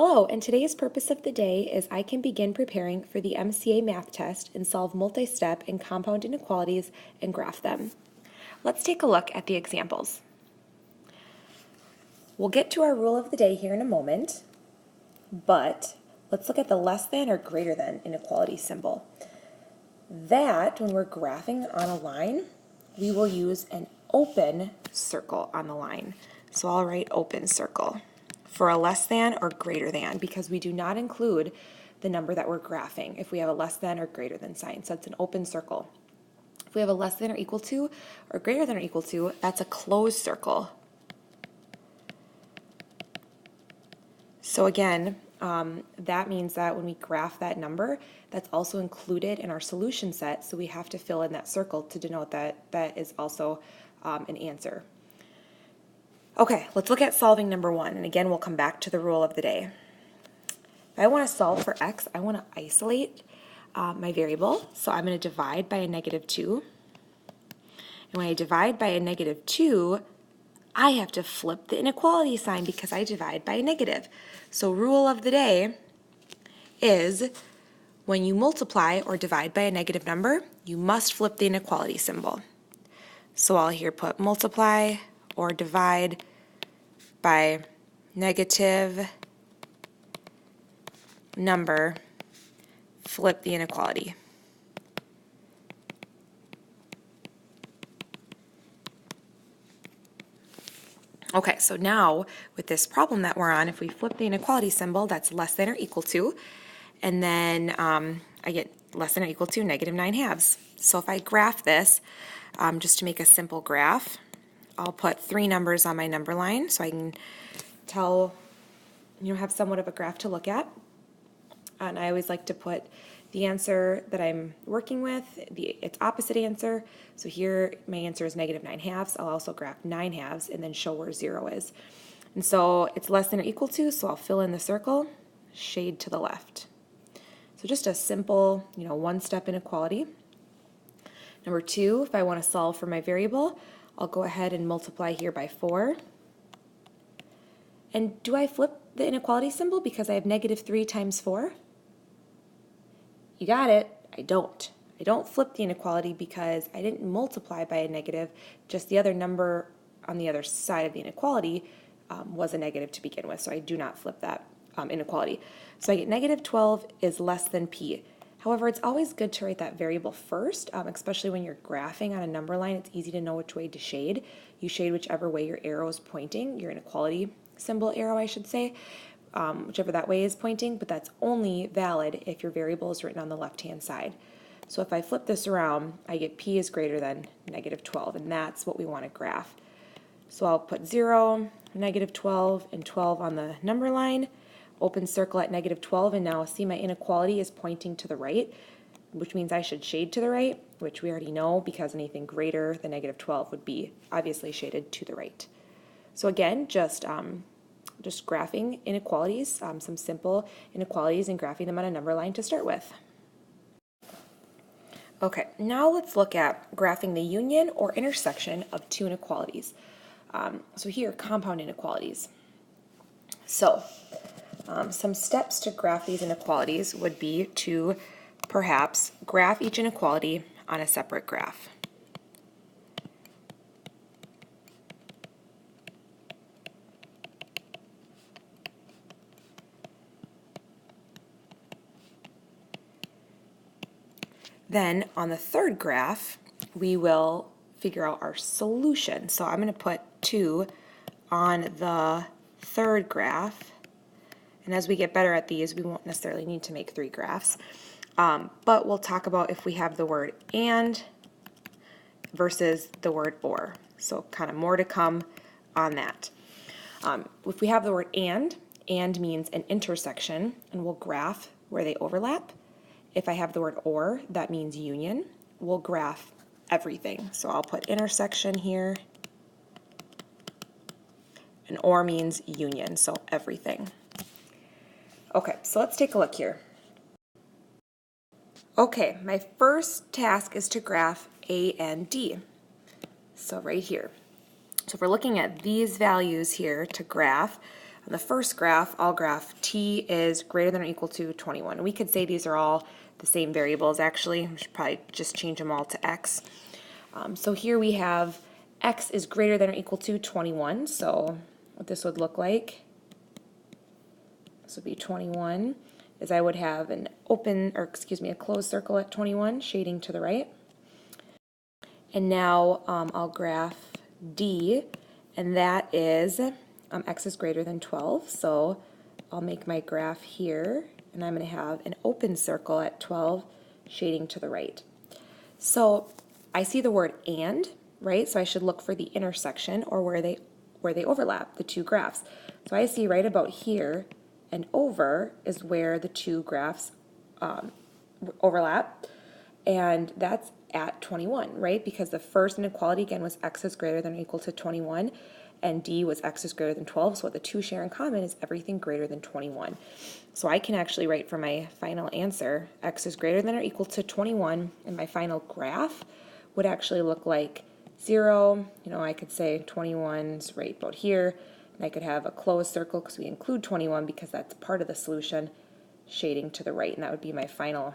Hello, and today's purpose of the day is I can begin preparing for the MCA math test and solve multi-step and compound inequalities and graph them. Let's take a look at the examples. We'll get to our rule of the day here in a moment, but let's look at the less than or greater than inequality symbol. That, when we're graphing on a line, we will use an open circle on the line. So I'll write open circle for a less than or greater than, because we do not include the number that we're graphing if we have a less than or greater than sign. So it's an open circle. If we have a less than or equal to or greater than or equal to, that's a closed circle. So again, that means that when we graph that number, that's also included in our solution set, so we have to fill in that circle to denote that that is also an answer. Okay, let's look at solving number one, and again, we'll come back to the rule of the day. If I want to solve for x, I want to isolate my variable, so I'm going to divide by a -2. And when I divide by a -2, I have to flip the inequality sign because I divide by a negative. So rule of the day is when you multiply or divide by a negative number, you must flip the inequality symbol. So I'll here put multiply or divide by negative number, flip the inequality. Okay, so now with this problem that we're on, if we flip the inequality symbol, that's less than or equal to, and then I get less than or equal to -9/2. So if I graph this, just to make a simple graph, I'll put 3 numbers on my number line so I can tell, have somewhat of a graph to look at. And I always like to put the answer that I'm working with, its opposite answer. So here my answer is -9/2. I'll also graph 9/2 and then show where 0 is. And so it's less than or equal to, so I'll fill in the circle, shade to the left. So just a simple, one-step inequality. Number 2, if I want to solve for my variable, I'll go ahead and multiply here by 4. And do I flip the inequality symbol because I have -3 times 4? You got it. I don't. I don't flip the inequality because I didn't multiply by a negative, just the other number on the other side of the inequality was a negative to begin with, so I do not flip that inequality. So I get -12 is less than p. However, it's always good to write that variable first, especially when you're graphing on a number line. It's easy to know which way to shade. You shade whichever way your arrow is pointing, your inequality symbol arrow, I should say, whichever that way is pointing, but that's only valid if your variable is written on the left-hand side. So if I flip this around, I get p is greater than -12, and that's what we want to graph. So I'll put 0, -12, and 12 on the number line, open circle at -12, and now see my inequality is pointing to the right, which means I should shade to the right, which we already know because anything greater than -12 would be obviously shaded to the right. So again, just graphing inequalities, some simple inequalities, and graphing them on a number line to start with. Okay, now let's look at graphing the union or intersection of two inequalities. So here, compound inequalities. So some steps to graph these inequalities would be to perhaps graph each inequality on a separate graph. Then on the third graph, we will figure out our solution. So I'm going to put 2 on the third graph. And as we get better at these, we won't necessarily need to make 3 graphs. But we'll talk about if we have the word and versus the word or. So kind of more to come on that. If we have the word and means an intersection, and we'll graph where they overlap. If I have the word or, that means union. We'll graph everything. So I'll put intersection here. And or means union, so everything. Okay, so let's take a look here. Okay, my first task is to graph A and D. So right here. So if we're looking at these values here to graph, On the first graph, I'll graph t is greater than or equal to 21. We could say these are all the same variables actually. We should probably just change them all to x. So here we have x is greater than or equal to 21. So what this would look like, this would be 21, is I would have an a closed circle at 21, shading to the right. And now I'll graph d, and that is x is greater than 12. So I'll make my graph here, and I'm going to have an open circle at 12, shading to the right. So I see the word and, right? So I should look for the intersection or where they overlap, the two graphs. So I see right about here and over is where the two graphs overlap, and that's at 21, right? Because the first inequality again was x is greater than or equal to 21, and d was x is greater than 12. So what the two share in common is everything greater than 21. So I can actually write for my final answer, x is greater than or equal to 21, and my final graph would actually look like 0. I could say 21's right about here, and I could have a closed circle because we include 21 because that's part of the solution, shading to the right, and that would be my final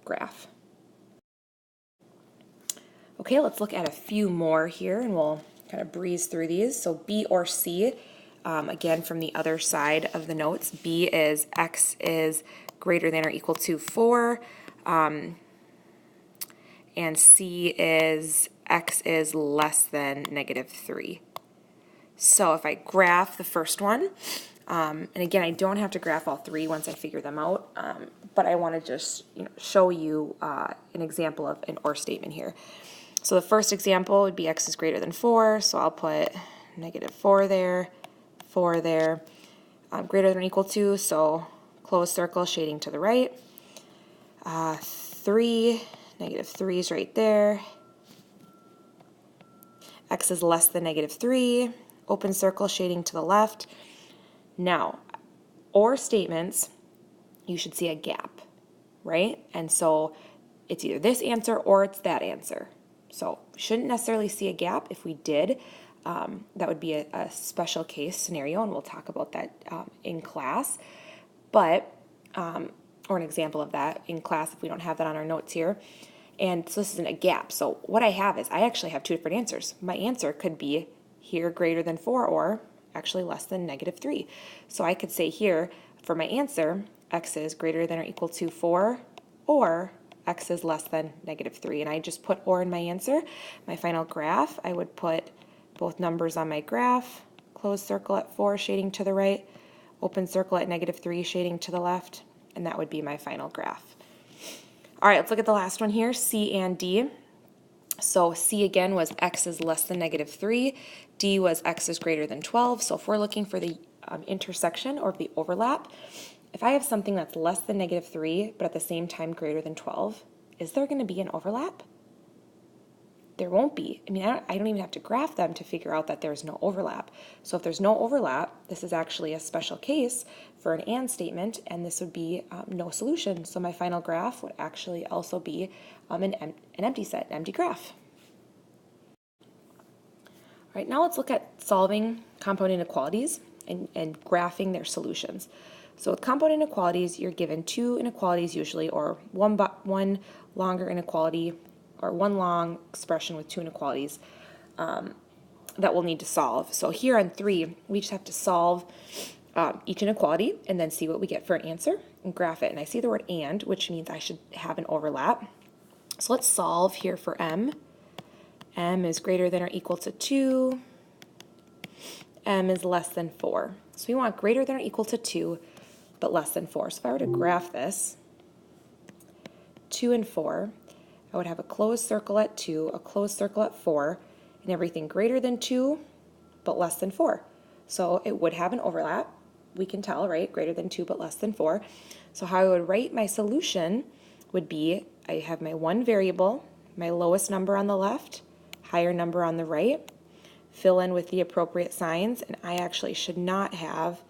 graph. Okay, let's look at a few more here, and we'll kind of breeze through these. So B or C, again from the other side of the notes, B is x is greater than or equal to 4, and C is x is less than -3. So if I graph the first one, and again, I don't have to graph all three once I figure them out, but I want to just show you an example of an or statement here. So the first example would be x is greater than 4, so I'll put -4 there, 4 there, greater than or equal to, so closed circle, shading to the right, 3, -3 is right there, x is less than -3, open circle, shading to the left. Now, or statements, you should see a gap, right? And so it's either this answer or it's that answer. So shouldn't necessarily see a gap. If we did, that would be a special case scenario, and we'll talk about that in class. But, or an example of that in class if we don't have that on our notes here. And so this isn't a gap. So what I have is I actually have two different answers. My answer could be here greater than 4 or actually less than -3. So I could say here for my answer, x is greater than or equal to 4 or x is less than -3. And I just put or in my answer. My final graph, I would put both numbers on my graph, closed circle at 4 shading to the right, open circle at -3 shading to the left, and that would be my final graph. All right, let's look at the last one here, C and D. So C again was x is less than -3. D was x is greater than 12. So if we're looking for the intersection or the overlap, if I have something that's less than -3 but at the same time greater than 12, is there going to be an overlap? There won't be. I mean, I don't even have to graph them to figure out that there's no overlap. So if there's no overlap, this is actually a special case for an and statement, and this would be no solution. So my final graph would actually also be an empty set, an empty graph. All right, now let's look at solving compound inequalities and graphing their solutions. So with compound inequalities, you're given two inequalities usually, or one longer inequality, or one long expression with two inequalities that we'll need to solve. So here on 3, we just have to solve each inequality and then see what we get for an answer and graph it. And I see the word and, which means I should have an overlap. So let's solve here for m. M is greater than or equal to 2. M is less than 4. So we want greater than or equal to 2, but less than 4. So if I were to graph this, 2 and 4, I would have a closed circle at 2, a closed circle at 4, and everything greater than 2, but less than 4. So it would have an overlap. We can tell, right? Greater than 2, but less than 4. So how I would write my solution would be, I have my one variable, my lowest number on the left, higher number on the right, fill in with the appropriate signs, and I actually should not have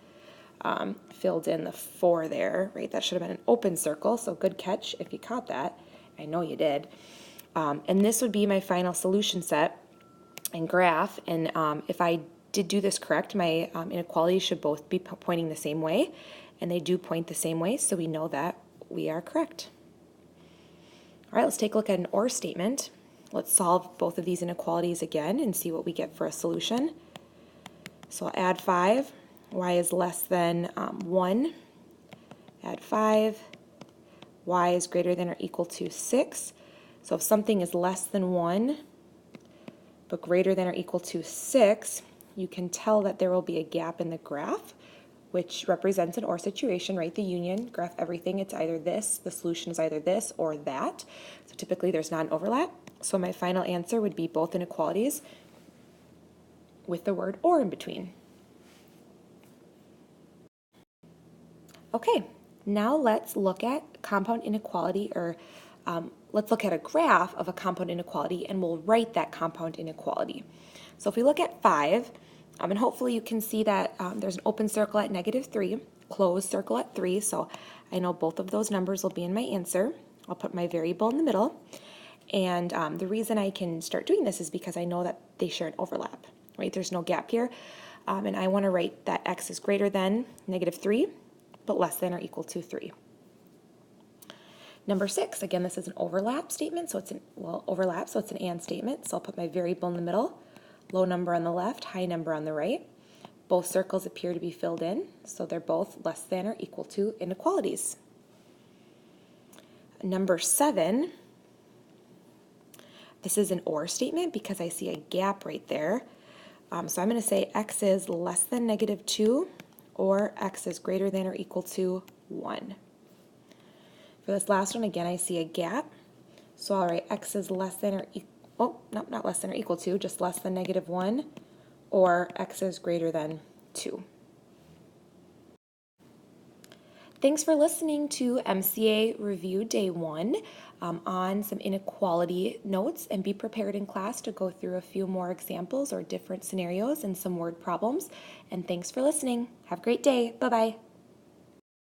filled in the 4 there, right? That should have been an open circle, so good catch if you caught that. I know you did. And this would be my final solution set and graph. And if I did do this correct. My inequalities should both be pointing the same way, and they do point the same way, so we know that we are correct. All right, let's take a look at an OR statement. Let's solve both of these inequalities again and see what we get for a solution. So I'll add 5. Y is less than 1. Add 5. Y is greater than or equal to 6. So if something is less than 1 but greater than or equal to 6, you can tell that there will be a gap in the graph, which represents an OR situation, right? The union, graph everything, it's either this, the solution is either this or that. So typically there's not an overlap. So my final answer would be both inequalities with the word OR in between. Okay, now let's look at compound inequality, or let's look at a graph of a compound inequality, and we'll write that compound inequality. So if we look at 5, and hopefully you can see that there's an open circle at -3, closed circle at 3, so I know both of those numbers will be in my answer. I'll put my variable in the middle, and the reason I can start doing this is because I know that they share an overlap, right? There's no gap here, and I want to write that x is greater than -3, but less than or equal to 3. Number 6, again, this is an overlap statement, so it's overlap, so it's an and statement, so I'll put my variable in the middle. Low number on the left, high number on the right. Both circles appear to be filled in, so they're both less than or equal to inequalities. Number 7, this is an OR statement because I see a gap right there. So I'm going to say x is less than -2 or x is greater than or equal to 1. For this last one, again, I see a gap, so I'll write x is less than or equal. Oh, no, not less than or equal to, just less than -1, or x is greater than 2. Thanks for listening to MCA Review Day 1 on some inequality notes, and be prepared in class to go through a few more examples or different scenarios and some word problems. And thanks for listening. Have a great day. Bye-bye.